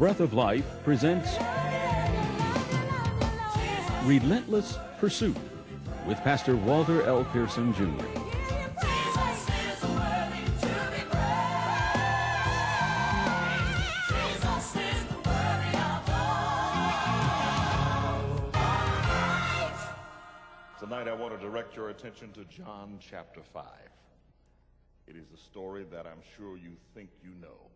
Breath of Life presents Relentless Pursuit with Pastor Walter L. Pearson, Jr. Tonight I want to direct your attention to John chapter 5. It is a story that I'm sure you think you know.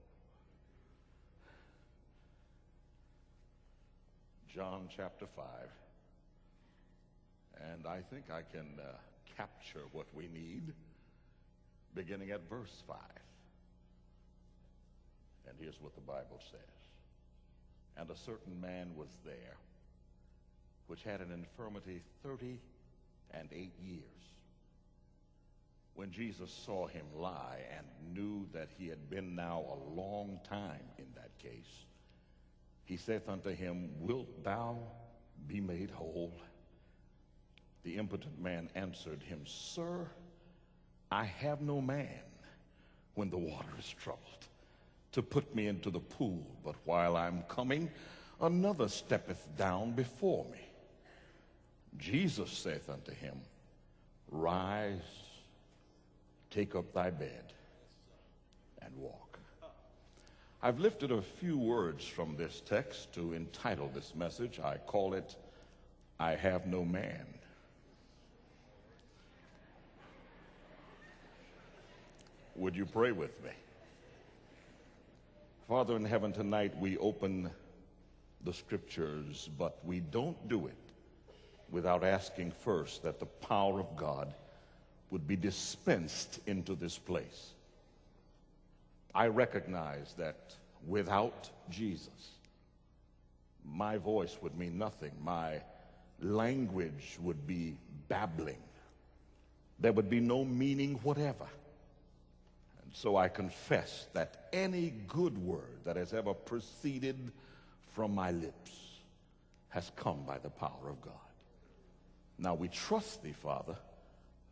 John chapter 5. And I think I can capture what we need beginning at verse 5. And here's what the Bible says. And a certain man was there, which had an infirmity 38 years. When Jesus saw him lie and knew that he had been now a long time in that case, he saith unto him, Wilt thou be made whole? The impotent man answered him, Sir, I have no man when the water is troubled to put me into the pool, but while I'm coming, another steppeth down before me. Jesus saith unto him, Rise, take up thy bed, and walk. I've lifted a few words from this text to entitle this message. I call it, I Have No Man. Would you pray with me? Father in heaven, tonight we open the scriptures, but we don't do it without asking first that the power of God would be dispensed into this place. I recognize that without Jesus, my voice would mean nothing. My language would be babbling. There would be no meaning whatever. And so I confess that any good word that has ever proceeded from my lips has come by the power of God. Now we trust thee, Father,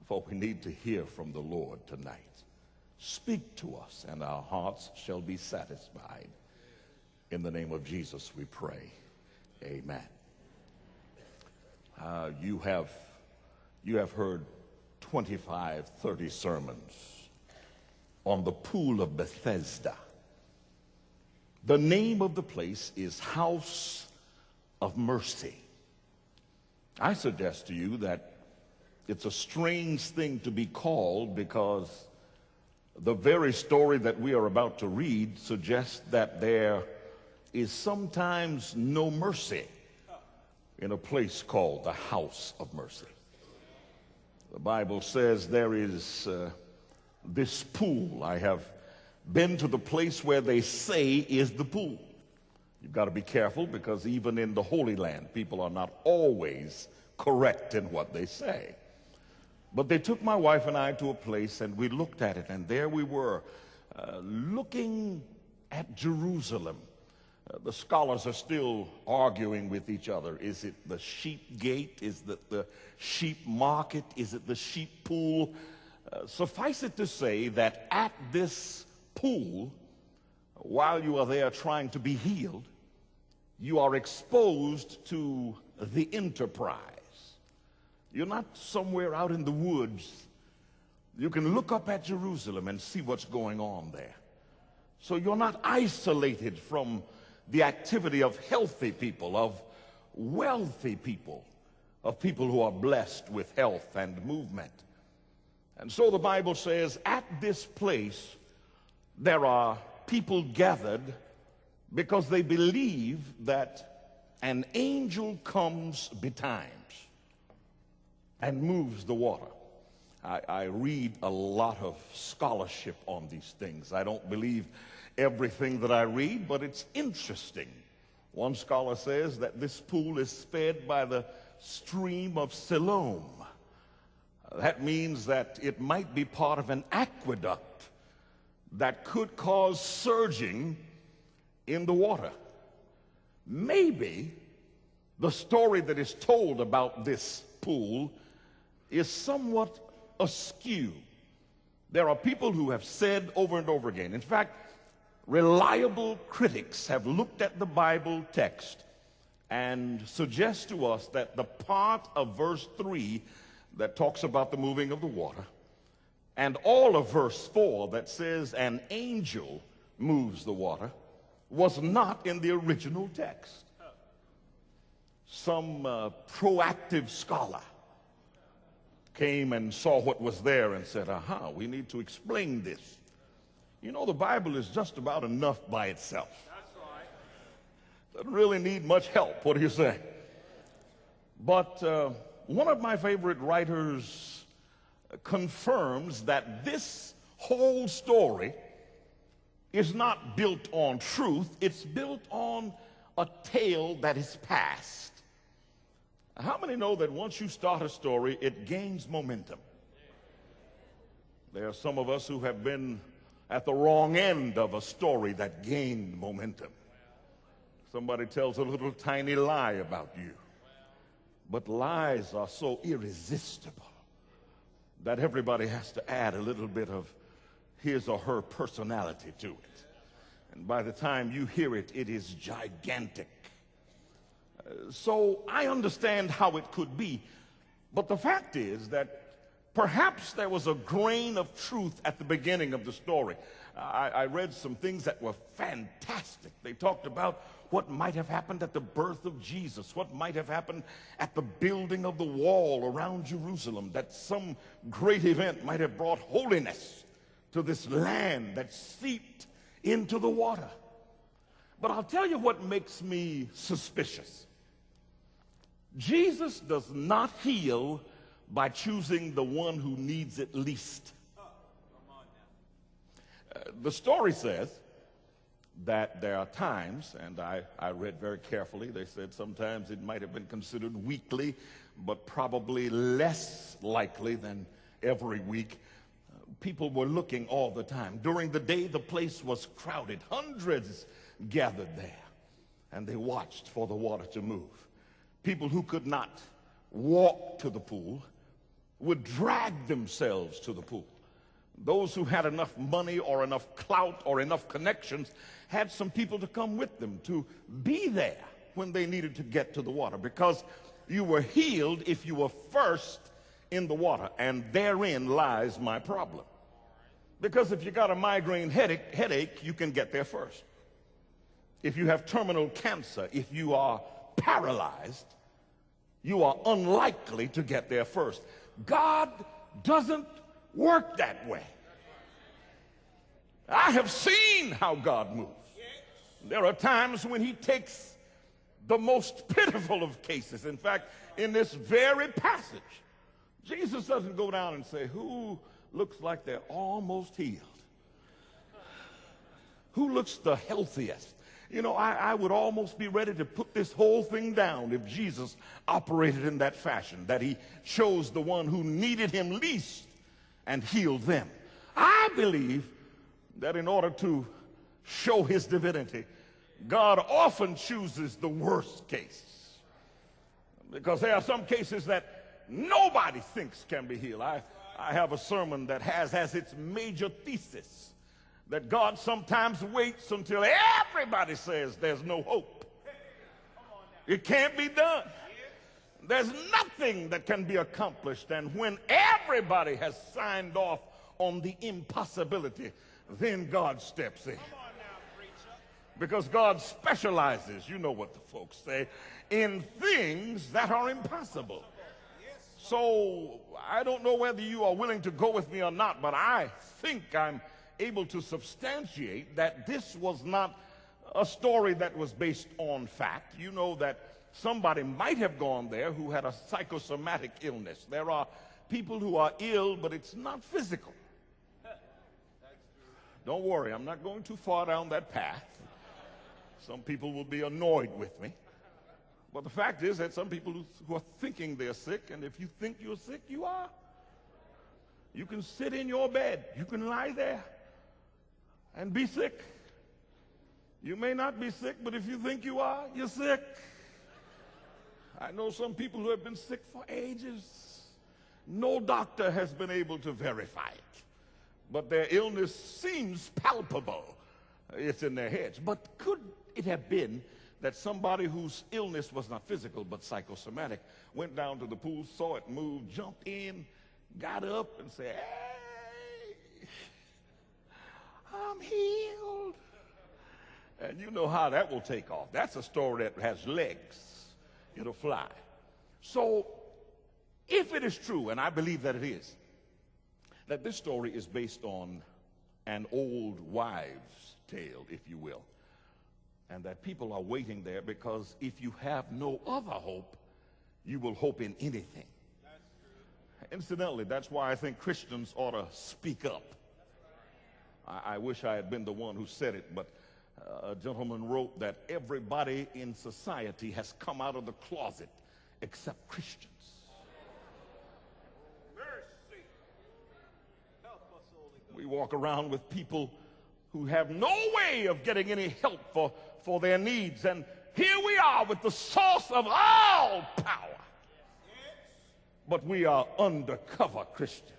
for we need to hear from the Lord tonight. Speak to us, and our hearts shall be satisfied. In the name of Jesus we pray. Amen. You have heard 25, 30 sermons on the pool of Bethesda. The name of the place is House of Mercy. I suggest to you that it's a strange thing to be called because the very story that we are about to read suggests that there is sometimes no mercy in a place called the House of Mercy. The Bible says there is this pool. I have been to the place where they say is the pool. You've got to be careful because even in the Holy Land, people are not always correct in what they say. But they took my wife and I to a place, and we looked at it, and there we were, looking at Jerusalem. The scholars are still arguing with each other. Is it the sheep gate? Is it the sheep market? Is it the sheep pool? Suffice it to say that at this pool, while you are there trying to be healed, you are exposed to the enterprise. You're not somewhere out in the woods. You can look up at Jerusalem and see what's going on there. So you're not isolated from the activity of healthy people, of wealthy people, of people who are blessed with health and movement. And so the Bible says at this place there are people gathered because they believe that an angel comes betimes and moves the water. I read a lot of scholarship on these things. I don't believe everything that I read, but it's interesting. One scholar says that this pool is fed by the stream of Siloam. That means that it might be part of an aqueduct that could cause surging in the water. Maybe the story that is told about this pool is somewhat askew. There are people who have said over and over again. In fact, reliable critics have looked at the Bible text and suggest to us that the part of verse 3 that talks about the moving of the water and all of verse 4 that says an angel moves the water was not in the original text. Some proactive scholar came and saw what was there and said, aha, we need to explain this. You know, the Bible is just about enough by itself. That's right. Doesn't really need much help. What do you say? But one of my favorite writers confirms that this whole story is not built on truth. It's built on a tale that is past. How many know that once you start a story, it gains momentum? There are some of us who have been at the wrong end of a story that gained momentum. Somebody tells a little tiny lie about you. But lies are so irresistible that everybody has to add a little bit of his or her personality to it. And by the time you hear it, it is gigantic. So I understand how it could be. But the fact is that perhaps there was a grain of truth at the beginning of the story. I read some things that were fantastic. They talked about what might have happened at the birth of Jesus, what might have happened at the building of the wall around Jerusalem, that some great event might have brought holiness to this land that seeped into the water. But I'll tell you what makes me suspicious. Jesus does not heal by choosing the one who needs it least. The story says that there are times, and I read very carefully, they said sometimes it might have been considered weekly, but probably less likely than every week. People were looking all the time. During the day, the place was crowded. Hundreds gathered there, and they watched for the water to move. People who could not walk to the pool would drag themselves to the pool. Those who had enough money or enough clout or enough connections had some people to come with them to be there when they needed to get to the water, because you were healed if you were first in the water, and therein lies my problem. Because if you got a migraine headache, you can get there first. If you have terminal cancer, if you are paralyzed, you are unlikely to get there first. God doesn't work that way. I have seen how God moves. There are times when he takes the most pitiful of cases. In fact, in this very passage, Jesus doesn't go down and say, who looks like they're almost healed? Who looks the healthiest? You know, I would almost be ready to put this whole thing down if Jesus operated in that fashion, that he chose the one who needed him least and healed them. I believe that in order to show his divinity, God often chooses the worst case, because there are some cases that nobody thinks can be healed. I have a sermon that has as its major thesis that God sometimes waits until everybody says there's no hope. It can't be done. There's nothing that can be accomplished, and when everybody has signed off on the impossibility, then God steps in. Because God specializes, you know what the folks say, in things that are impossible. So I don't know whether you are willing to go with me or not, but I think I'm able to substantiate that this was not a story that was based on fact. You know that somebody might have gone there who had a psychosomatic illness. There are people who are ill, but it's not physical. Don't worry, I'm not going too far down that path. Some people will be annoyed with me. But the fact is that some people who are thinking they're sick, and if you think you're sick, you are. You can sit in your bed. You can lie there and be sick. You may not be sick, but if you think you are, you're sick. I know some people who have been sick for ages. No doctor has been able to verify it, but their illness seems palpable. It's in their heads. But could it have been that somebody whose illness was not physical but psychosomatic went down to the pool, saw it move, jumped in, got up and said, "Hey, I'm healed." And you know how that will take off. That's a story that has legs. It'll fly. So if it is true, and I believe that it is, that this story is based on an old wives' tale, if you will, and that people are waiting there because if you have no other hope, you will hope in anything. Incidentally, that's why I think Christians ought to speak up. I wish I had been the one who said it, but a gentleman wrote that everybody in society has come out of the closet except Christians. We walk around with people who have no way of getting any help for their needs. And here we are with the source of all power. But we are undercover Christians.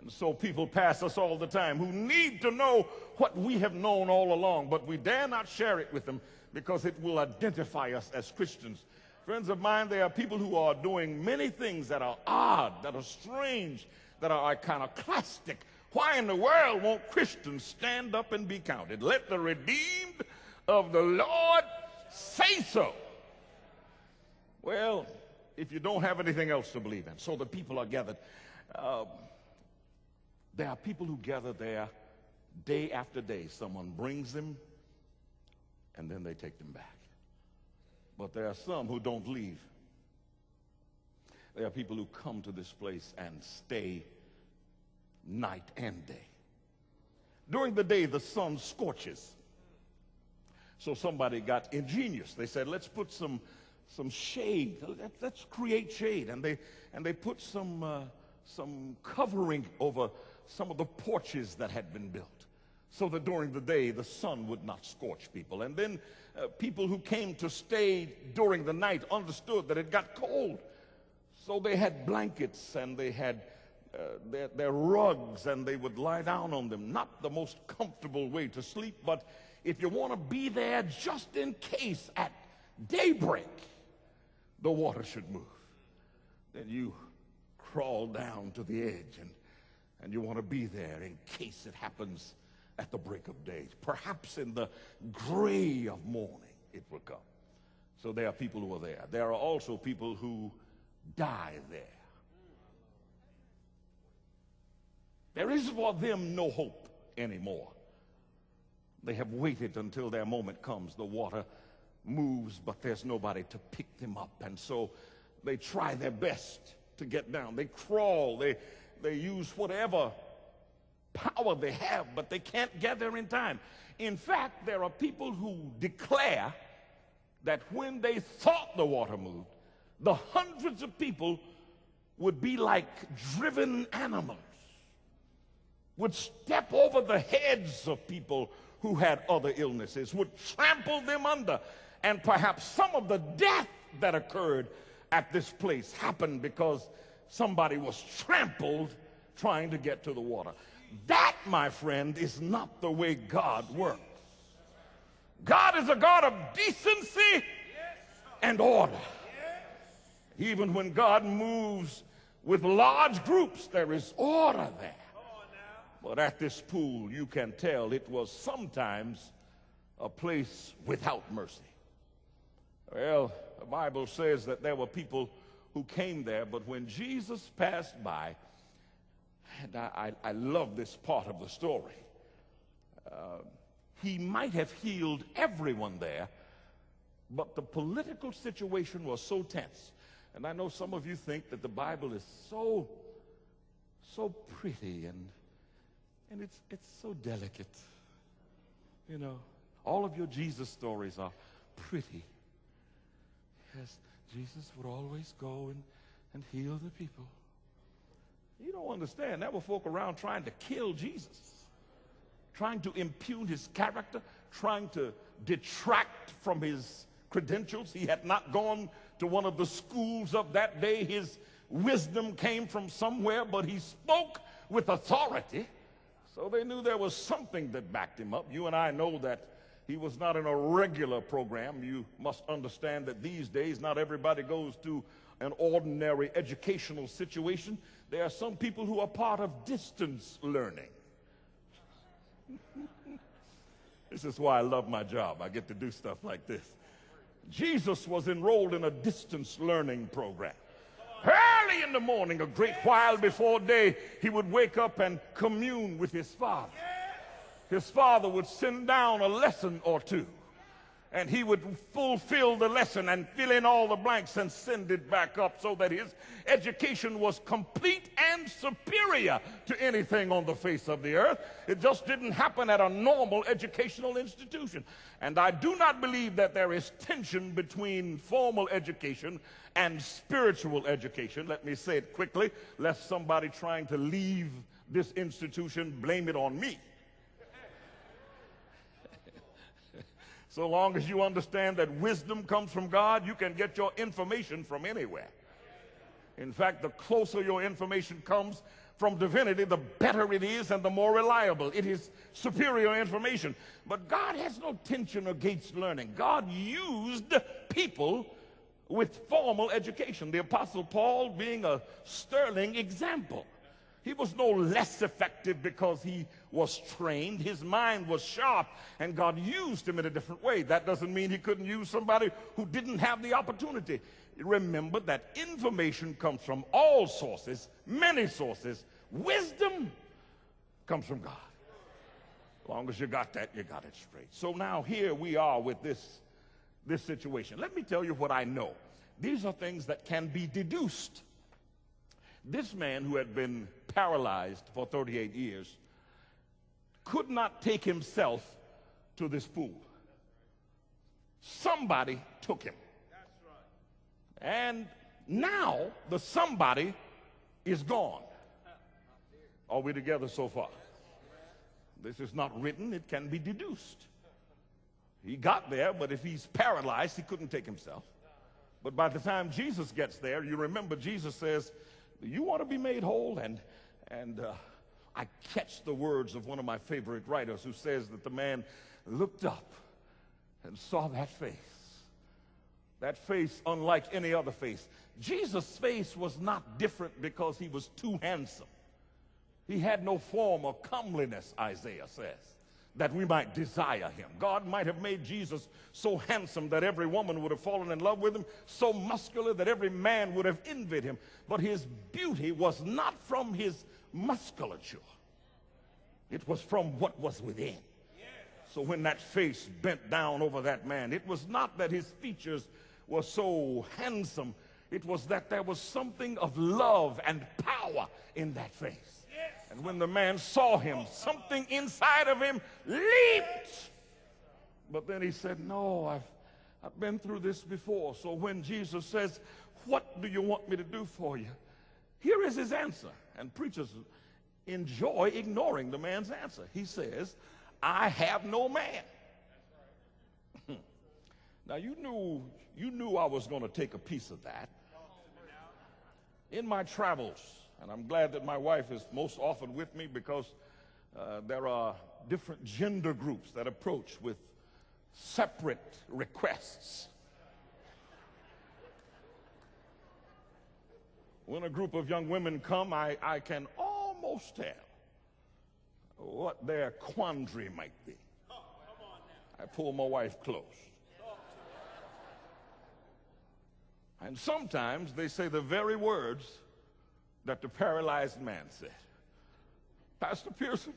And so people pass us all the time who need to know what we have known all along, but we dare not share it with them because it will identify us as Christians. Friends of mine, there are people who are doing many things that are odd, that are strange, that are iconoclastic. Why in the world won't Christians stand up and be counted? Let the redeemed of the Lord say so. Well, if you don't have anything else to believe in, so the people are gathered. There are people who gather there day after day. Someone brings them, and then they take them back. But there are some who don't leave. There are people who come to this place and stay night and day. During the day, the sun scorches. So somebody got ingenious. They said, let's put some shade. Let's create shade. And they put some covering over some of the porches that had been built so that during the day the sun would not scorch people. And then people who came to stay during the night understood that it got cold. So they had blankets and they had their rugs, and they would lie down on them. Not the most comfortable way to sleep, but if you want to be there just in case at daybreak the water should move, then you crawl down to the edge and you want to be there in case it happens at the break of day. Perhaps in the gray of morning it will come. So there are people who are there. There are also people who die there. There is for them no hope anymore. They have waited until their moment comes. The water moves, but there's nobody to pick them up. And so they try their best to get down. They crawl. They use whatever power they have, but they can't get there in time. In fact, there are people who declare that when they thought the water moved, the hundreds of people would be like driven animals, would step over the heads of people who had other illnesses, would trample them under. And perhaps some of the death that occurred at this place happened because somebody was trampled trying to get to the water. That, my friend, is not the way God works. God is a God of decency and order. Even when God moves with large groups, there is order there. But at this pool, you can tell it was sometimes a place without mercy. Well, the Bible says that there were people who came there, but when Jesus passed by, and I love this part of the story, he might have healed everyone there, but the political situation was so tense. And I know some of you think that the Bible is so pretty and it's so delicate. You know, all of your Jesus stories are pretty. Yes, Jesus would always go and heal the people. You don't understand. There were folk around trying to kill Jesus, trying to impugn his character, trying to detract from his credentials. He had not gone to one of the schools of that day. His wisdom came from somewhere, but he spoke with authority. So they knew there was something that backed him up. You and I know that he was not in a regular program. You must understand that these days not everybody goes to an ordinary educational situation. There are some people who are part of distance learning. This is why I love my job. I get to do stuff like this. Jesus was enrolled in a distance learning program. Early in the morning, a great while before day, he would wake up and commune with his Father. His Father would send down a lesson or two, and he would fulfill the lesson and fill in all the blanks and send it back up so that his education was complete and superior to anything on the face of the earth. It just didn't happen at a normal educational institution. And I do not believe that there is tension between formal education and spiritual education. Let me say it quickly, lest somebody trying to leave this institution blame it on me. So long as you understand that wisdom comes from God, you can get your information from anywhere. In fact, the closer your information comes from divinity, the better it is and the more reliable. It is superior information. But God has no tension against learning. God used people with formal education. The Apostle Paul being a sterling example. He was no less effective because he was trained. His mind was sharp, and God used him in a different way. That doesn't mean he couldn't use somebody who didn't have the opportunity. Remember that information comes from all sources, many sources. Wisdom comes from God. As long as you got that, you got it straight. So now here we are with this situation. Let me tell you what I know. These are things that can be deduced. This man who had been paralyzed for 38 years could not take himself to this pool. Somebody took him. And now the somebody is gone. Are we together so far? This is not written, it can be deduced. He got there, but if he's paralyzed, he couldn't take himself. But by the time Jesus gets there, you remember Jesus says, you want to be made whole? And I catch the words of one of my favorite writers who says that the man looked up and saw that face. That face unlike any other face. Jesus' face was not different because he was too handsome. He had no form or comeliness, Isaiah says, that we might desire him. God might have made Jesus so handsome that every woman would have fallen in love with him, so muscular that every man would have envied him. But his beauty was not from his musculature. It was from what was within. So when that face bent down over that man, it was not that his features were so handsome. It was that there was something of love and power in that face. And when the man saw him, something inside of him leaped. But then he said, no, I've been through this before. So when Jesus says, what do you want me to do for you? Here is his answer. And preachers enjoy ignoring the man's answer. He says, I have no man. Now you knew I was going to take a piece of that. In my travels, and I'm glad that my wife is most often with me because there are different gender groups that approach with separate requests. When a group of young women come, I can almost tell what their quandary might be. I pull my wife close. And sometimes they say the very words that the paralyzed man said. Pastor Pearson,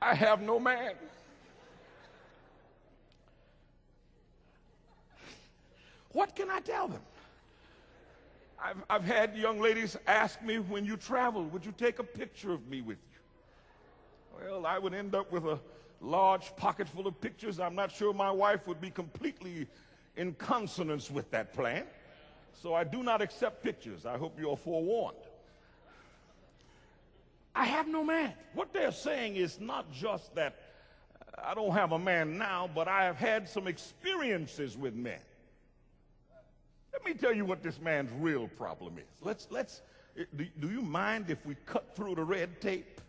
I have no man. What can I tell them? I've had young ladies ask me, when you travel, would you take a picture of me with you? Well, I would end up with a large pocket full of pictures. I'm not sure my wife would be completely in consonance with that plan. So I do not accept pictures. I hope you're forewarned. I have no man. What they're saying is not just that I don't have a man now, but I have had some experiences with men. Let me tell you what this man's real problem is. Do you mind if we cut through the red tape?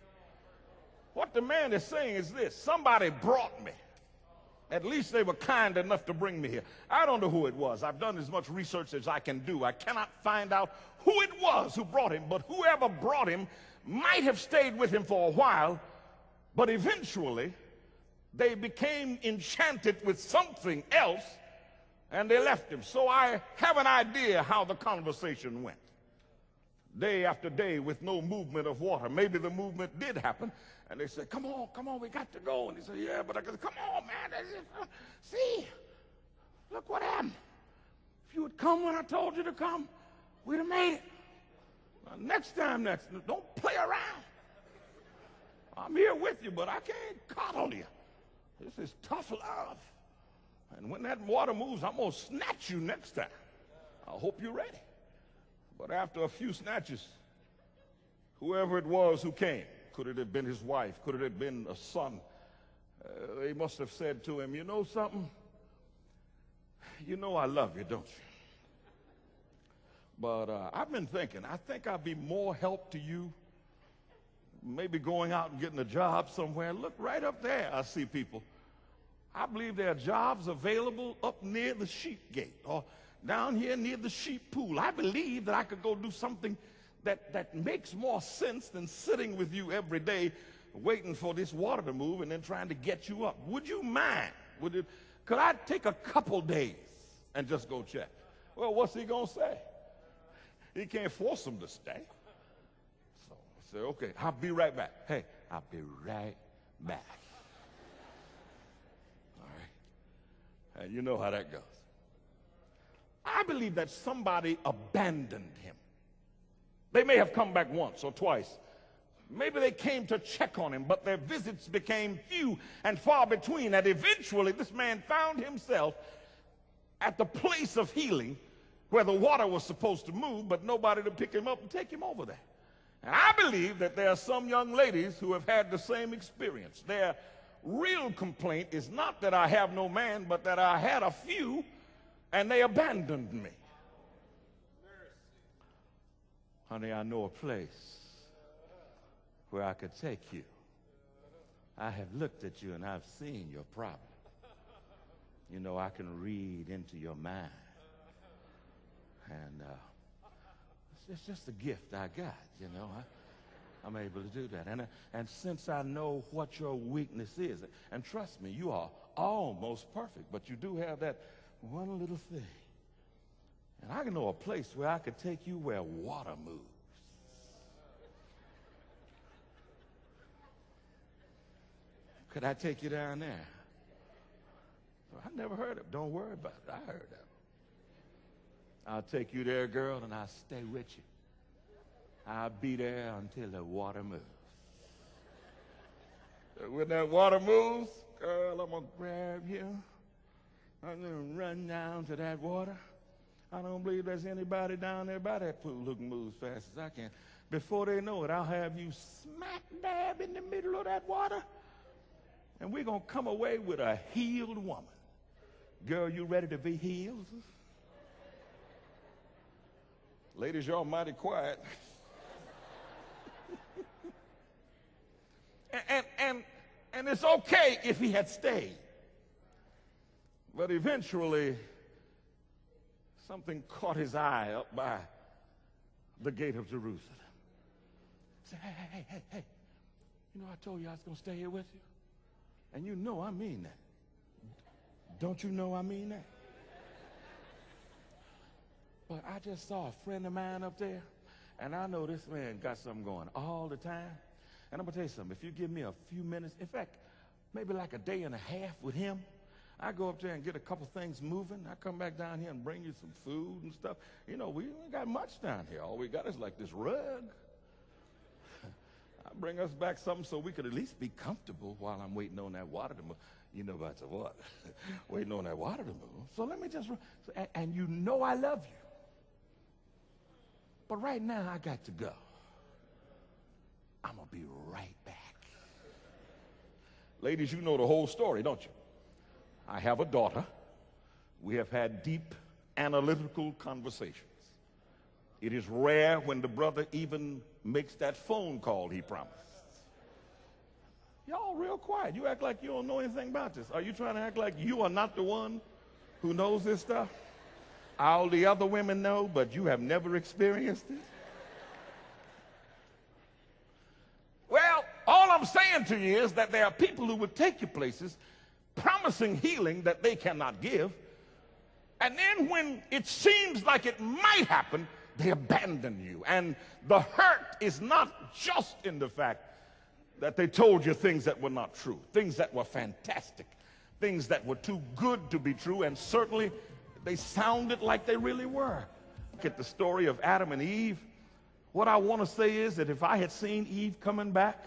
What the man is saying is this: somebody brought me. At least they were kind enough to bring me here. I don't know who it was. I've done as much research as I can do. I cannot find out who it was who brought him, but whoever brought him might have stayed with him for a while, but eventually they became enchanted with something else and they left him. So I have an idea how the conversation went. Day after day with no movement of water. Maybe the movement did happen. And they said, come on, we got to go. And he said, yeah, but I said, come on, man. See, look what happened. If you had come when I told you to come, we'd have made it. Now, next time, don't play around. I'm here with you, but I can't coddle you. This is tough love. And when that water moves, I'm going to snatch you next time. I hope you're ready. But after a few snatches, whoever it was who came, could it have been his wife? Could it have been a son? They must have said to him, you know something? You know I love you, don't you? But I've been thinking, I think I'd be more help to you maybe going out and getting a job somewhere. Look right up there, I see people. I believe there are jobs available up near the sheep gate or down here near the sheep pool. I believe that I could go do something that makes more sense than sitting with you every day waiting for this water to move and then trying to get you up. Would you mind? Could I take a couple days and just go check? Well, what's he going to say? He can't force them to stay. So I said, okay, I'll be right back. Hey, I'll be right back. All right. And you know how that goes. I believe that somebody abandoned him. They may have come back once or twice. Maybe they came to check on him, but their visits became few and far between. And eventually this man found himself at the place of healing where the water was supposed to move, but nobody to pick him up and take him over there. And I believe that there are some young ladies who have had the same experience. Their real complaint is not that I have no man, but that I had a few and they abandoned me. Honey, I know a place where I could take you. I have looked at you and I've seen your problem. You know, I can read into your mind. And it's just a gift I got, you know. I'm able to do that. And since I know what your weakness is, and trust me, you are almost perfect, but you do have that one little thing. And I know a place where I could take you where water moves. Could I take you down there? I never heard of it. Don't worry about it. I heard of it. I'll take you there, girl, and I'll stay with you. I'll be there until the water moves. When that water moves, girl, I'm going to grab you. I'm going to run down to that water. I don't believe there's anybody down there by that pool who can move as fast as I can. Before they know it, I'll have you smack dab in the middle of that water, and we're going to come away with a healed woman. Girl, you ready to be healed? Ladies, y'all mighty quiet. and it's okay if he had stayed. But eventually, something caught his eye up by the gate of Jerusalem. He said, hey, you know I told you I was going to stay here with you? And you know I mean that. Don't you know I mean that? But I just saw a friend of mine up there, and I know this man got something going all the time. And I'm going to tell you something. If you give me a few minutes, in fact, maybe like a day and a half with him, I go up there and get a couple things moving. I come back down here and bring you some food and stuff. You know, we ain't got much down here. All we got is like this rug. I bring us back something so we could at least be comfortable while I'm waiting on that water to move. You know about the water. Waiting on that water to move. So let me just, and you know I love you. But right now I got to go. I'm going to be right back. Ladies, you know the whole story, don't you? I have a daughter. We have had deep analytical conversations. It is rare when the brother even makes that phone call he promised. Y'all real quiet. You act like you don't know anything about this. Are you trying to act like you are not the one who knows this stuff? All the other women know, but you have never experienced it? Well, all I'm saying to you is that there are people who would take you places promising healing that they cannot give. And then when it seems like it might happen, they abandon you. And the hurt is not just in the fact that they told you things that were not true, things that were fantastic, things that were too good to be true, and certainly they sounded like they really were. Look at the story of Adam and Eve. What I want to say is that if I had seen Eve coming back,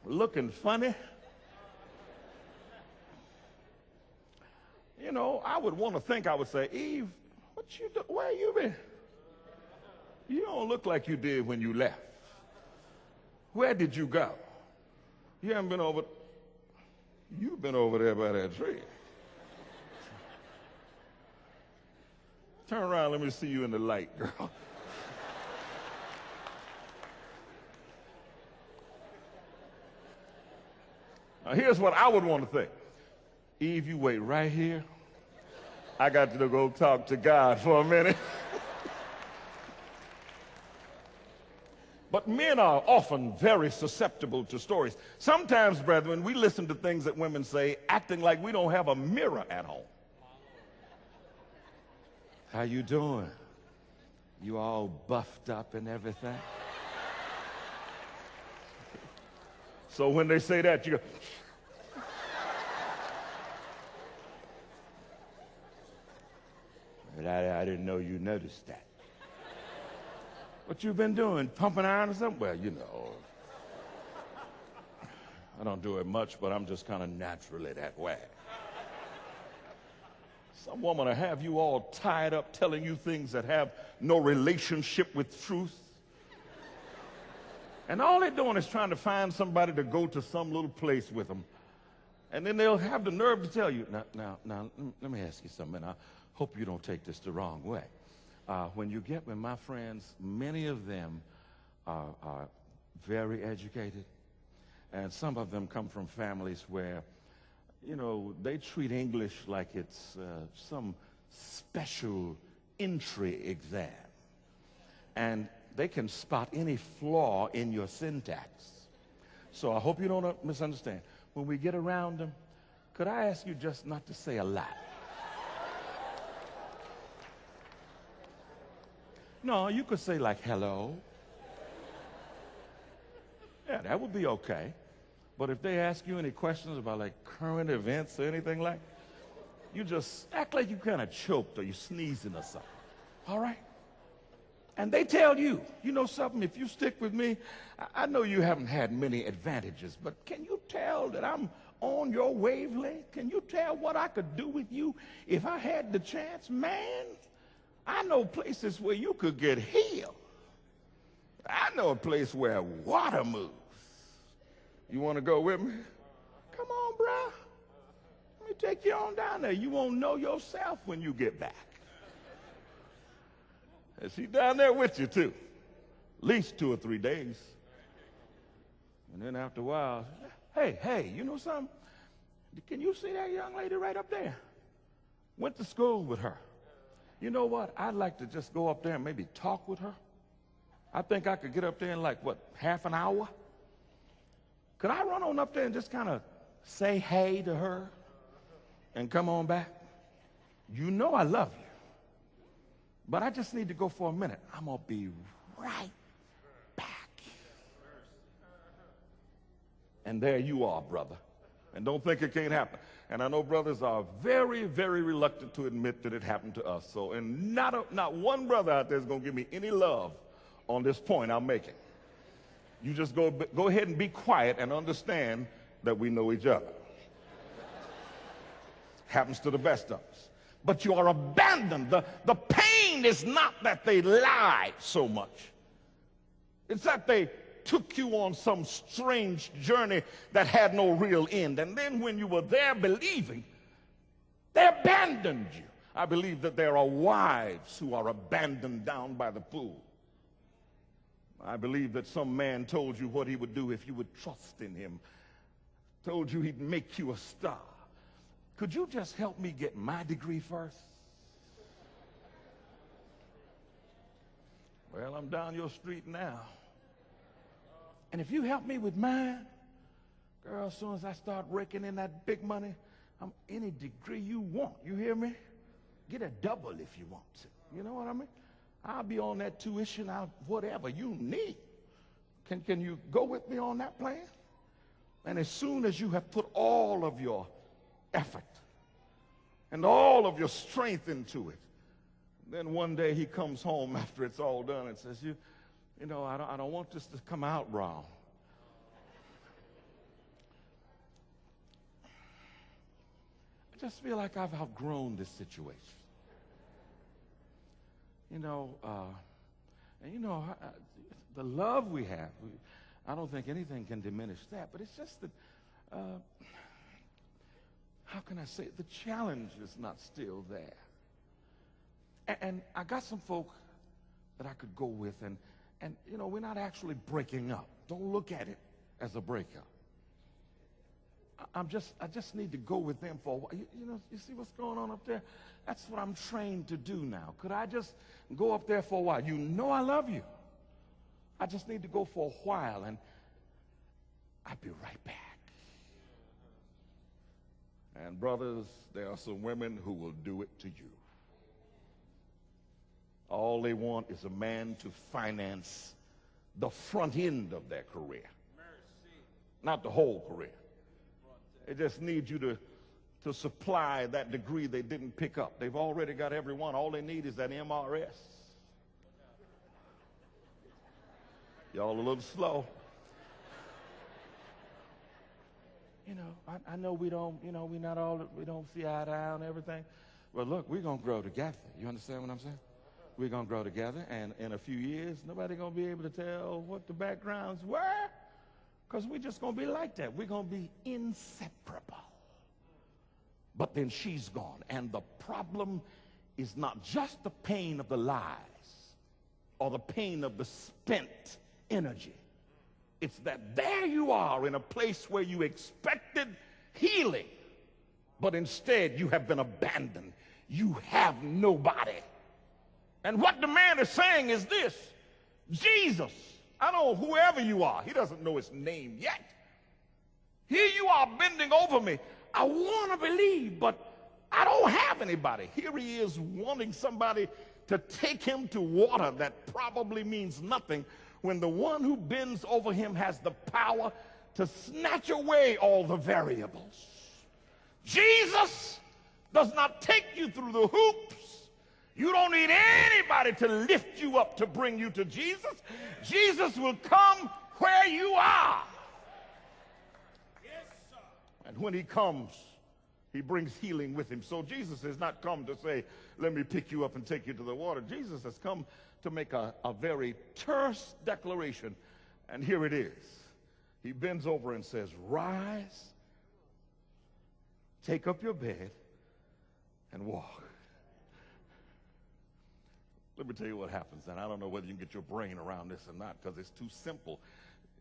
looking funny, you know, I would want to think, I would say, Eve, what you do? Where you been? You don't look like you did when you left. Where did you go? You haven't been over. You've been over there by that tree. Turn around, let me see you in the light, girl. Now, here's what I would want to think. Eve, you wait right here. I got to go talk to God for a minute. But men are often very susceptible to stories. Sometimes, brethren, we listen to things that women say, acting like we don't have a mirror at home. How you doing? You all buffed up and everything? So when they say that, you go, I didn't know you noticed that. What you been doing? Pumping iron or something? Well, you know, I don't do it much, but I'm just kind of naturally that way. Some woman will have you all tied up telling you things that have no relationship with truth. And all they're doing is trying to find somebody to go to some little place with them. And then they'll have the nerve to tell you, now, let me ask you something. I hope you don't take this the wrong way. When you get with my friends, many of them are very educated, and some of them come from families where, you know, they treat English like it's some special entry exam, and they can spot any flaw in your syntax. So I hope you don't misunderstand. When we get around them, could I ask you just not to say a lot? No, you could say like, hello. Yeah, that would be okay. But if they ask you any questions about like current events or anything like, you just act like you kind of choked or you sneezing or something. All right? And they tell you, you know something, if you stick with me, I know you haven't had many advantages, but can you tell that I'm on your wavelength? Can you tell what I could do with you if I had the chance? Man, I know places where you could get healed. I know a place where water moves. You want to go with me? Come on, bro. Let me take you on down there. You won't know yourself when you get back. And she's down there with you, too. At least 2 or 3 days. And then after a while, hey, you know something? Can you see that young lady right up there? Went to school with her. You know what? I'd like to just go up there and maybe talk with her. I think I could get up there in like, what, half an hour? Could I run on up there and just kind of say hey to her and come on back? You know I love you. But I just need to go for a minute. I'm going to be right back. And there you are, brother. And don't think it can't happen. And I know brothers are very, very reluctant to admit that it happened to us. So, and not one brother out there is going to give me any love on this point I'm making. You just go ahead and be quiet and understand that we know each other. Happens to the best of us. But you are abandoned. The pain is not that they lied so much. It's that they took you on some strange journey that had no real end. And then when you were there believing, they abandoned you. I believe that there are wives who are abandoned down by the pool. I believe that some man told you what he would do if you would trust in him. Told you he'd make you a star. Could you just help me get my degree first? Well, I'm down your street now. And if you help me with mine, girl, as soon as I start raking in that big money, any degree you want. You hear me? Get a double if you want to. You know what I mean? I'll be on that tuition, whatever you need. Can you go with me on that plan? And as soon as you have put all of your effort and all of your strength into it, then one day he comes home after it's all done and says, you know, I don't want this to come out wrong. I just feel like I've outgrown this situation. You know, the love we have, I don't think anything can diminish that, but it's just that, how can I say it? The challenge is not still there. And I got some folk that I could go with, and you know, we're not actually breaking up. Don't look at it as a breakup. I just need to go with them for a while. You know, you see what's going on up there? That's what I'm trained to do now. Could I just go up there for a while? You know I love you. I just need to go for a while, and I'll be right back. And brothers, there are some women who will do it to you. All they want is a man to finance the front end of their career, not the whole career. They just need you to supply that degree they didn't pick up. They've already got everyone. All they need is that MRS. Y'all a little slow. You know, I know we don't, you know, we don't see eye to eye on everything. But look, we're going to grow together. You understand what I'm saying? We're going to grow together, and in a few years, nobody going to be able to tell what the backgrounds were, because we're just going to be like that. We're going to be inseparable. But then she's gone, and the problem is not just the pain of the lies or the pain of the spent energy. It's that there you are in a place where you expected healing, but instead you have been abandoned. You have nobody. And what the man is saying is this: Jesus, I don't know whoever you are, he doesn't know his name yet. Here you are bending over me. I want to believe, but I don't have anybody. Here he is wanting somebody to take him to water that probably means nothing, when the one who bends over him has the power to snatch away all the variables. Jesus does not take you through the hoops. You don't need anybody to lift you up to bring you to Jesus. Jesus will come where you are. Yes, sir. And when he comes, he brings healing with him. So Jesus has not come to say, let me pick you up and take you to the water. Jesus has come to make a very terse declaration. And here it is. He bends over and says, rise, take up your bed, and walk. Let me tell you what happens, and I don't know whether you can get your brain around this or not, because it's too simple.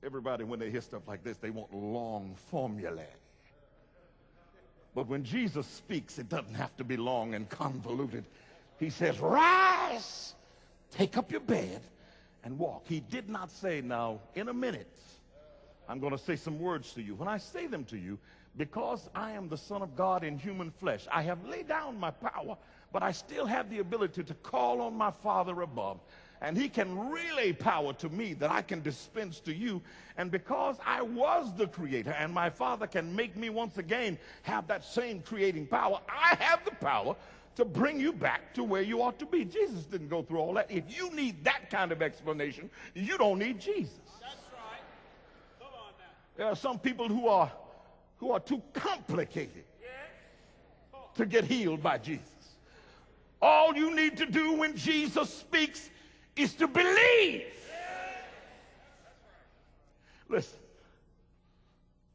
Everybody, when they hear stuff like this, they want long formulae. But when Jesus speaks, it doesn't have to be long and convoluted. He says, rise, take up your bed, and walk. He did not say, now, in a minute, I'm going to say some words to you. When I say them to you, because I am the Son of God in human flesh, I have laid down my power, but I still have the ability to call on my Father above. And he can relay power to me that I can dispense to you. And because I was the creator, and my Father can make me once again have that same creating power, I have the power to bring you back to where you ought to be. Jesus didn't go through all that. If you need that kind of explanation, you don't need Jesus. That's right. Come on now. There are some people who are too complicated to get healed by Jesus. All you need to do when Jesus speaks is to believe. Listen,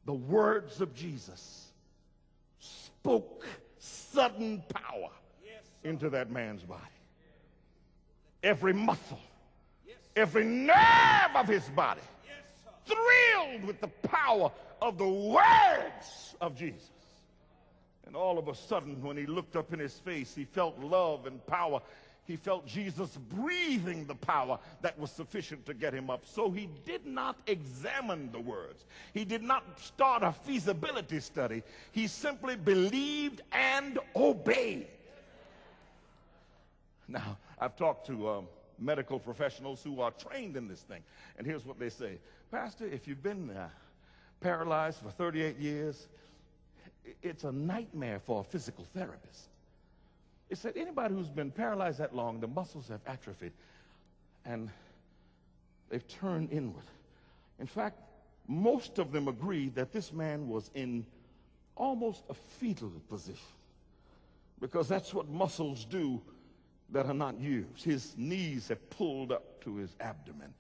the words of Jesus spoke sudden power into that man's body. Every muscle, every nerve of his body thrilled with the power of the words of Jesus. And all of a sudden, when he looked up in his face, he felt love and power. He felt Jesus breathing the power that was sufficient to get him up. So he did not examine the words. He did not start a feasibility study. He simply believed and obeyed. Now, I've talked to medical professionals who are trained in this thing. And here's what they say. Pastor, if you've been paralyzed for 38 years, it's a nightmare for a physical therapist. It said anybody who's been paralyzed that long, the muscles have atrophied and they've turned inward. In fact, most of them agree that this man was in almost a fetal position, because that's what muscles do that are not used. His knees have pulled up to his abdomen.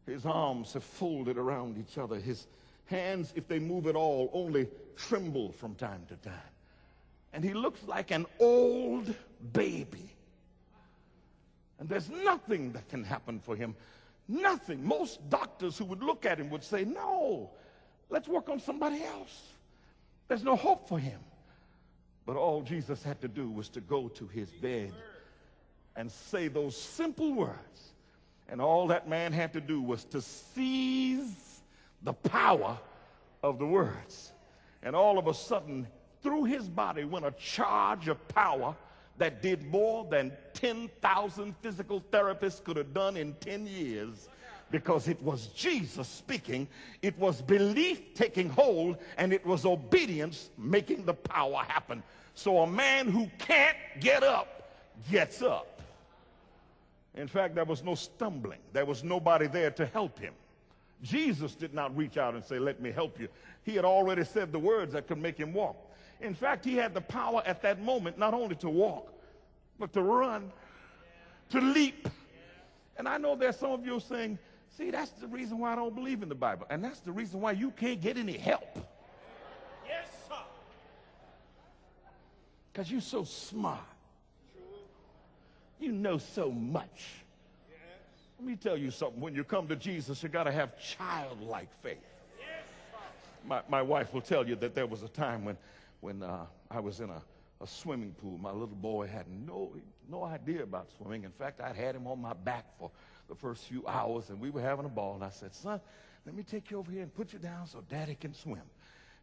His arms have folded around each other. His hands, if they move at all, only tremble from time to time. And he looks like an old baby. And there's nothing that can happen for him. Nothing. Most doctors who would look at him would say, no, let's work on somebody else. There's no hope for him. But all Jesus had to do was to go to his bed and say those simple words. And all that man had to do was to seize the power of the words. And all of a sudden, through his body went a charge of power that did more than 10,000 physical therapists could have done in 10 years, because it was Jesus speaking, it was belief taking hold, and it was obedience making the power happen. So a man who can't get up gets up. In fact, there was no stumbling. There was nobody there to help him. Jesus did not reach out and say, let me help you. He had already said the words that could make him walk. In fact, he had the power at that moment not only to walk, but to run, to leap. And I know there's some of you saying, see, that's the reason why I don't believe in the Bible. And that's the reason why you can't get any help. Yes, sir. Because you're so smart. You know so much. Let me tell you something. When you come to Jesus, you got to have childlike faith. My wife will tell you that there was a time when I was in a swimming pool. My little boy had no idea about swimming. In fact, I'd had him on my back for the first few hours, and we were having a ball. And I said, son, let me take you over here and put you down so Daddy can swim.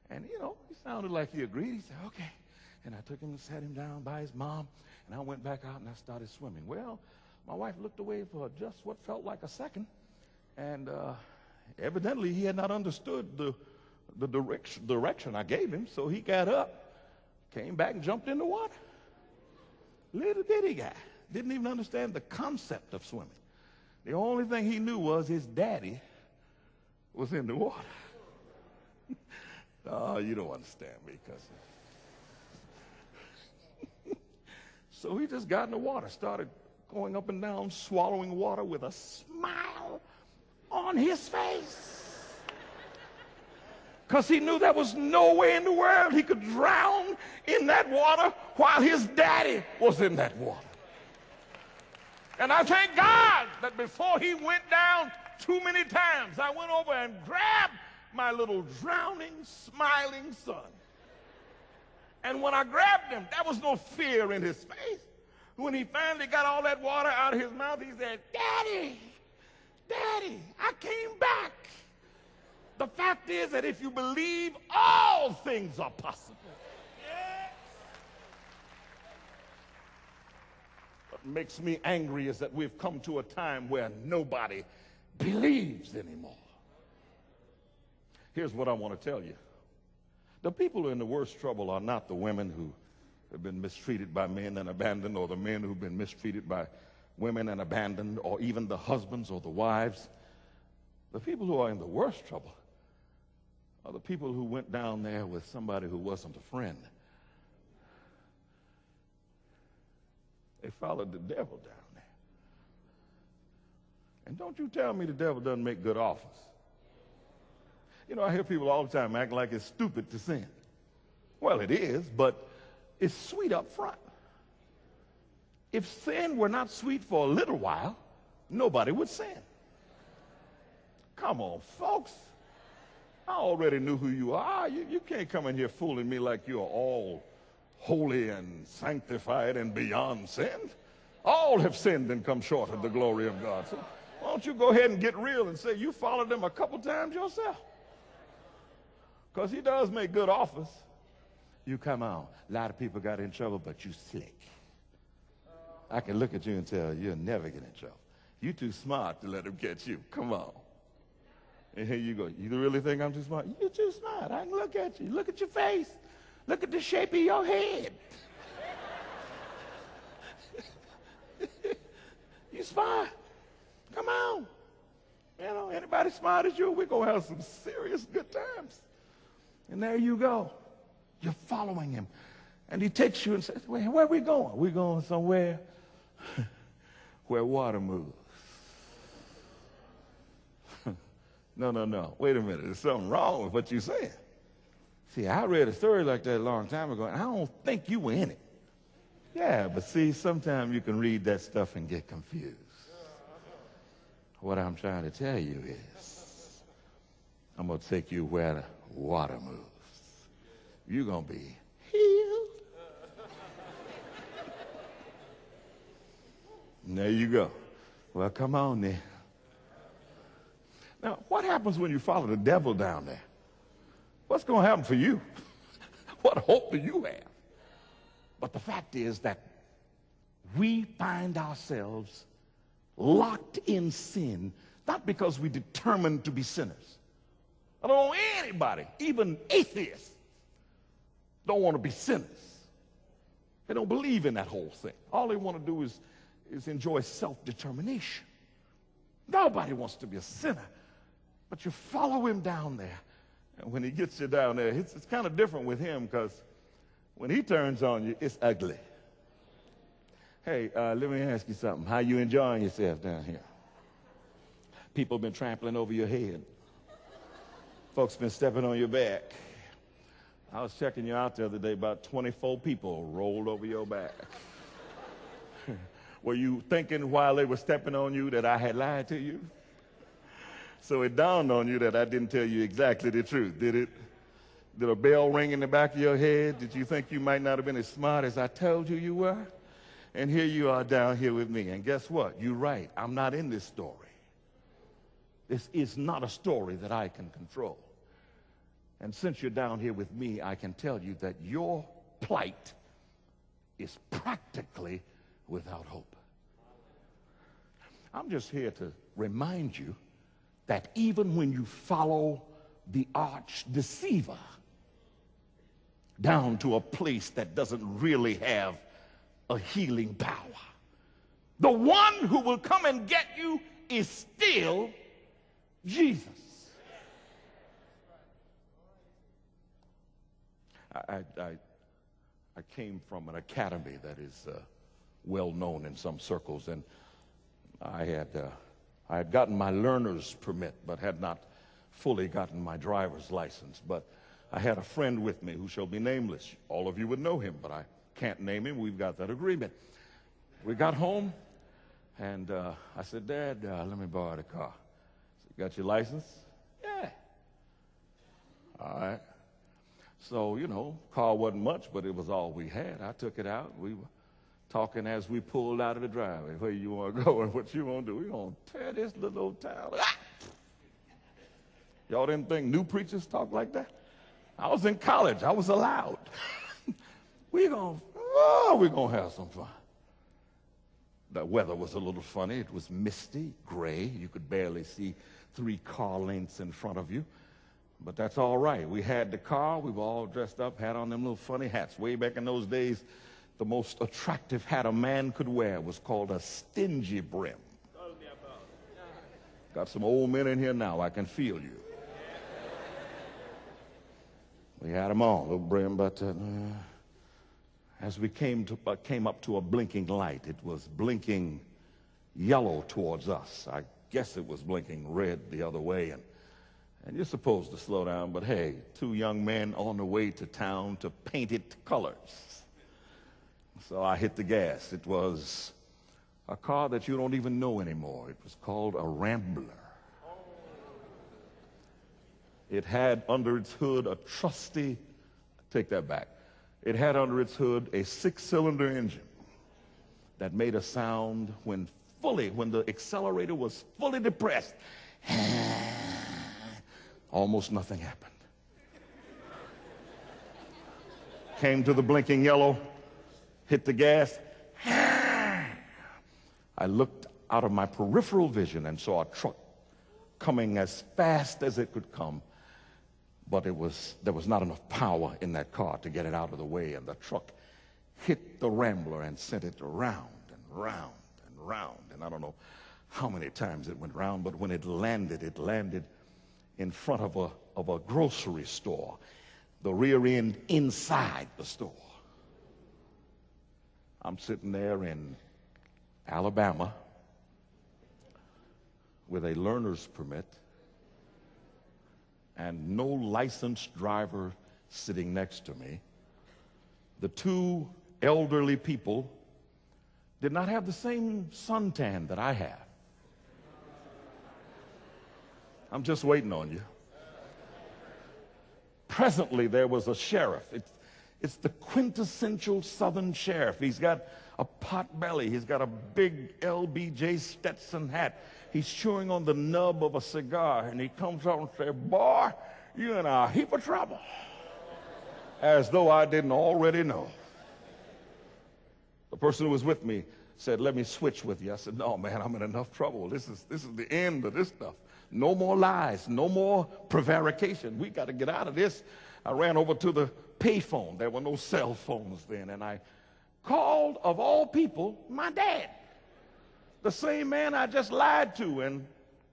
And, you know, he sounded like he agreed. He said, okay. And I took him and sat him down by his mom, and I went back out and I started swimming. Well, my wife looked away for just what felt like a second, and evidently he had not understood the direction I gave him, so he got up, came back and jumped in the water. Little bitty guy. Didn't even understand the concept of swimming. The only thing he knew was his daddy was in the water. Oh, you don't understand me, cousin. So he just got in the water, started going up and down, swallowing water with a smile on his face. Because he knew there was no way in the world he could drown in that water while his daddy was in that water. And I thank God that before he went down too many times, I went over and grabbed my little drowning, smiling son. And when I grabbed him, there was no fear in his face. When he finally got all that water out of his mouth, he said, Daddy, Daddy, I came back. The fact is that if you believe, all things are possible. What makes me angry is that we've come to a time where nobody believes anymore. Here's what I want to tell you. The people who are in the worst trouble are not the women who have been mistreated by men and abandoned, or the men who've been mistreated by women and abandoned, or even the husbands or the wives. The people who are in the worst trouble are the people who went down there with somebody who wasn't a friend. They followed the devil down there. And don't you tell me the devil doesn't make good offers. You know, I hear people all the time acting like it's stupid to sin. Well, it is, but it's sweet up front. If sin were not sweet for a little while, nobody would sin. Come on, folks. I already knew who you are. You can't come in here fooling me like you're all holy and sanctified and beyond sin. All have sinned and come short of the glory of God. So why don't you go ahead and get real and say you followed him a couple times yourself? Because he does make good offers. You come on. A lot of people got in trouble, but you slick. I can look at you and tell you'll never get in trouble. You're too smart to let him catch you. Come on. And here you go. You really think I'm too smart? You're too smart. I can look at you. Look at your face. Look at the shape of your head. You smart. Come on. You know, anybody smart as you, we're going to have some serious good times. And there you go. You're following him. And he takes you and says, where are we going? We're going somewhere where water moves. No. Wait a minute. There's something wrong with what you're saying. See, I read a story like that a long time ago, and I don't think you were in it. Yeah, but see, sometimes you can read that stuff and get confused. What I'm trying to tell you is, I'm going to take you where the water moves. You're going to be healed. And there you go. Well, come on then. Now, what happens when you follow the devil down there? What's going to happen for you? What hope do you have? But the fact is that we find ourselves locked in sin, not because we determined to be sinners. I don't know anybody, even atheists, don't want to be sinners. They don't believe in that whole thing. All they want to do is enjoy self-determination. Nobody wants to be a sinner. But you follow him down there. And when he gets you down there, it's kind of different with him, because when he turns on you, it's ugly. Hey, let me ask you something. How you enjoying yourself down here? People been trampling over your head. Folks been stepping on your back. I was checking you out the other day. About 24 people rolled over your back. Were you thinking while they were stepping on you that I had lied to you? So it dawned on you that I didn't tell you exactly the truth, did it? Did a bell ring in the back of your head? Did you think you might not have been as smart as I told you you were? And here you are down here with me. And guess what? You're right. I'm not in this story. This is not a story that I can control. And since you're down here with me, I can tell you that your plight is practically without hope. I'm just here to remind you that even when you follow the arch deceiver down to a place that doesn't really have a healing power, the one who will come and get you is still Jesus. I came from an academy that is well known in some circles, and I had gotten my learner's permit, but had not fully gotten my driver's license. But I had a friend with me who shall be nameless. All of you would know him, but I can't name him. We've got that agreement. We got home, and I said, Dad, let me borrow the car. You got your license? Yeah. All right. So, you know, car wasn't much, but it was all we had. I took it out. We were talking as we pulled out of the driveway. Where you want to go and what you want to do? We're going to tear this little old town. Ah! Y'all didn't think new preachers talk like that? I was in college. I was allowed. We're going to have some fun. The weather was a little funny. It was misty, gray. You could barely see 3 car lengths in front of you. But that's all right. We had the car. We were all dressed up, had on them little funny hats. Way back in those days, the most attractive hat a man could wear was called a stingy brim. Got some old men in here now. I can feel you. We had them on, little brim, but as we came up to a blinking light, it was blinking yellow towards us. I guess it was blinking red the other way, and you're supposed to slow down, but hey, 2 young men on the way to town to paint it colors. So I hit the gas. It was a car that you don't even know anymore. It was called a Rambler. It had under its hood a trusty, take that back, it had under its hood a 6-cylinder engine that made a sound when the accelerator was fully depressed. Almost nothing happened. Came to the blinking yellow, hit the gas. I looked out of my peripheral vision and saw a truck coming as fast as it could come, but there was not enough power in that car to get it out of the way, and the truck hit the Rambler and sent it round and round and round. And I don't know how many times it went round, but when it landed in front of a grocery store, the rear end inside the store. I'm sitting there in Alabama with a learner's permit and no licensed driver sitting next to me. The two elderly people did not have the same suntan that I have. I'm just waiting on you. Presently, there was a sheriff. It's the quintessential Southern sheriff. He's got a pot belly. He's got a big LBJ Stetson hat. He's chewing on the nub of a cigar, and he comes up and says, "Boy, you're in a heap of trouble." As though I didn't already know. The person who was with me said, "Let me switch with you." I said, "No, man, I'm in enough trouble. This is the end of this stuff. No more lies, no more prevarication. We got to get out of this." I ran over to the payphone. There were no cell phones then, and I called, of all people, my dad. The same man I just lied to and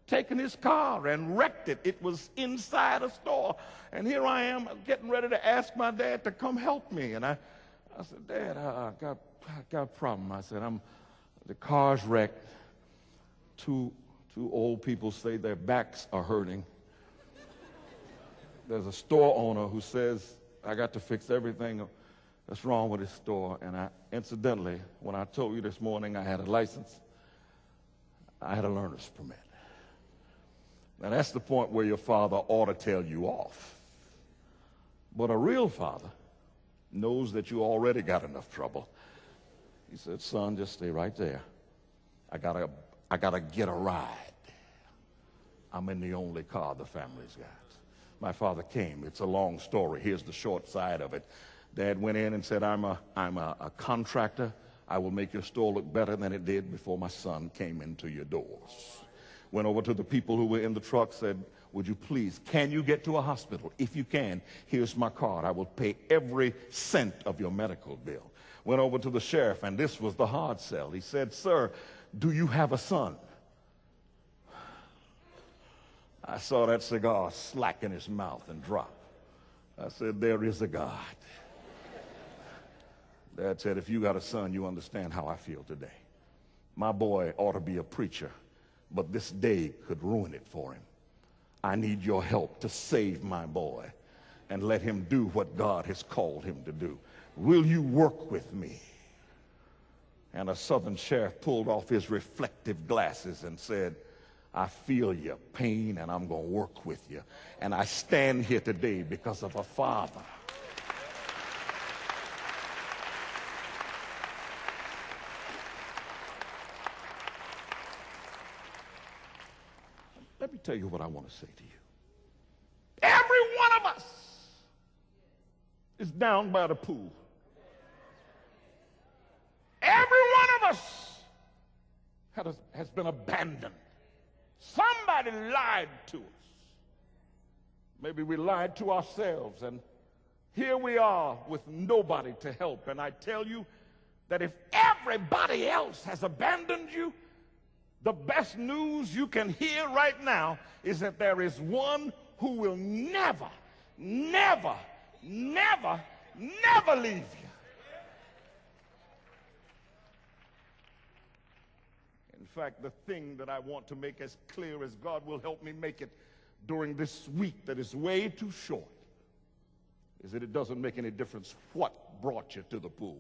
taken his car and wrecked it. It was inside a store. And here I am getting ready to ask my dad to come help me. And I said, "Dad, I got a problem." I said, the car's wrecked. Two old people say their backs are hurting. There's a store owner who says, "I got to fix everything that's wrong with his store." And incidentally, when I told you this morning I had a license, I had a learner's permit. Now that's the point where your father ought to tell you off. But a real father knows that you already got enough trouble. He said, "Son, just stay right there. I gotta get a ride. I'm in the only car the family's got." My father came. It's a long story. Here's the short side of it. Dad went in and said, I'm a contractor. I will make your store look better than it did before my son came into your doors. Went over to the people who were in the truck, said, "Would you please, can you get to a hospital? If you can, here's my card. I will pay every cent of your medical bill." Went over to the sheriff, and this was the hard sell. He said, "Sir, do you have a son?" I saw that cigar slack in his mouth and drop. I said, "There is a God." Dad said, "If you got a son, you understand how I feel today. My boy ought to be a preacher, but this day could ruin it for him. I need your help to save my boy and let him do what God has called him to do. Will you work with me?" And a Southern sheriff pulled off his reflective glasses and said, "I feel your pain, and I'm going to work with you. And I stand here today because of a father." Let me tell you what I want to say to you. Every one of us is down by the pool. Every one of us has been abandoned. Somebody lied to us. Maybe we lied to ourselves, and here we are with nobody to help. And I tell you that if everybody else has abandoned you, the best news you can hear right now is that there is one who will never, never, never, never leave you. In fact, the thing that I want to make as clear as God will help me make it during this week that is way too short is that it doesn't make any difference what brought you to the pool.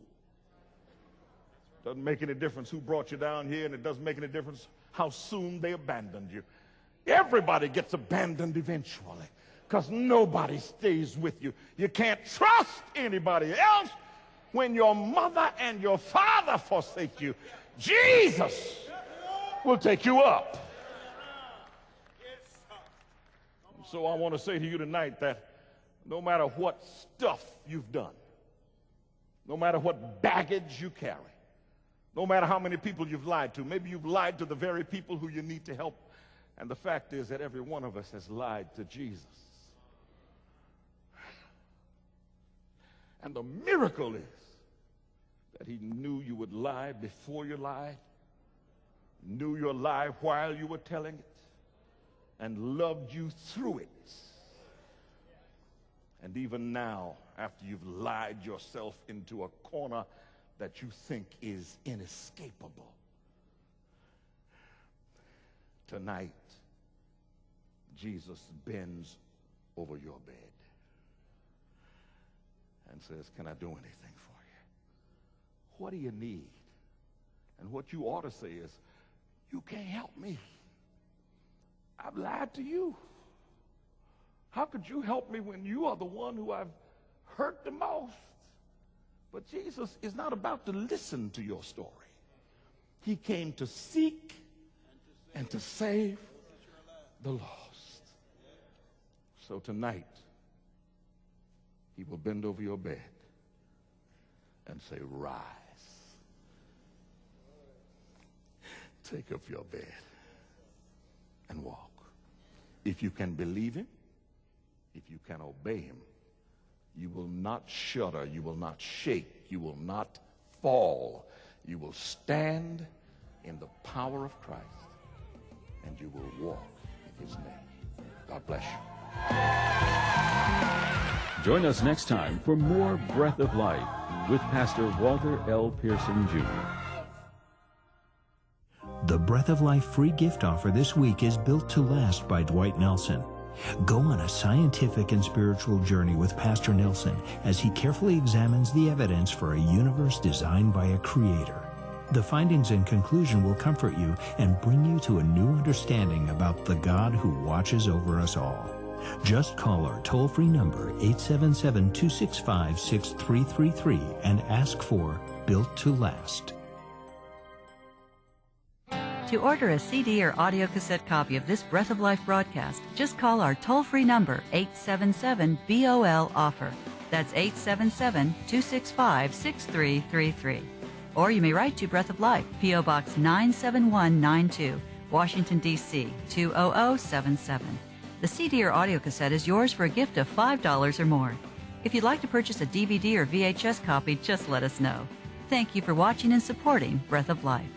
Doesn't make any difference who brought you down here, and it doesn't make any difference how soon they abandoned you. Everybody gets abandoned eventually. because nobody stays with you. You can't trust anybody else. When your mother and your father forsake you, Jesus will take you up. So I want to say to you tonight that no matter what stuff you've done, no matter what baggage you carry, no matter how many people you've lied to, maybe you've lied to the very people who you need to help, and the fact is that every one of us has lied to Jesus. And the miracle is that he knew you would lie before you lied, knew your lie while you were telling it, and loved you through it. And even now, after you've lied yourself into a corner that you think is inescapable, tonight, Jesus bends over your bed and says, can I do anything for you? What do you need? And what you ought to say is, you can't help me. I've lied to you. How could you help me when you are the one who I've hurt the most? But Jesus is not about to listen to your story. He came to seek and to save the lost. So tonight, he will bend over your bed and say, rise. Take up your bed and walk. If you can believe him, if you can obey him, you will not shudder, you will not shake, you will not fall. You will stand in the power of Christ, and you will walk in his name. God bless you. Join us next time for more Breath of Life with Pastor Walter L. Pearson, Jr. The Breath of Life free gift offer this week is Built to Last by Dwight Nelson. Go on a scientific and spiritual journey with Pastor Nelson as he carefully examines the evidence for a universe designed by a creator. The findings and conclusion will comfort you and bring you to a new understanding about the God who watches over us all. Just call our toll-free number 877-265-6333 and ask for Built to Last. To order a CD or audio cassette copy of this Breath of Life broadcast, just call our toll-free number 877-BOL-OFFER. That's 877-265-6333. Or you may write to Breath of Life, P.O. Box 97192, Washington, D.C. 20077. The CD or audio cassette is yours for a gift of $5 or more. If you'd like to purchase a DVD or VHS copy, just let us know. Thank you for watching and supporting Breath of Life.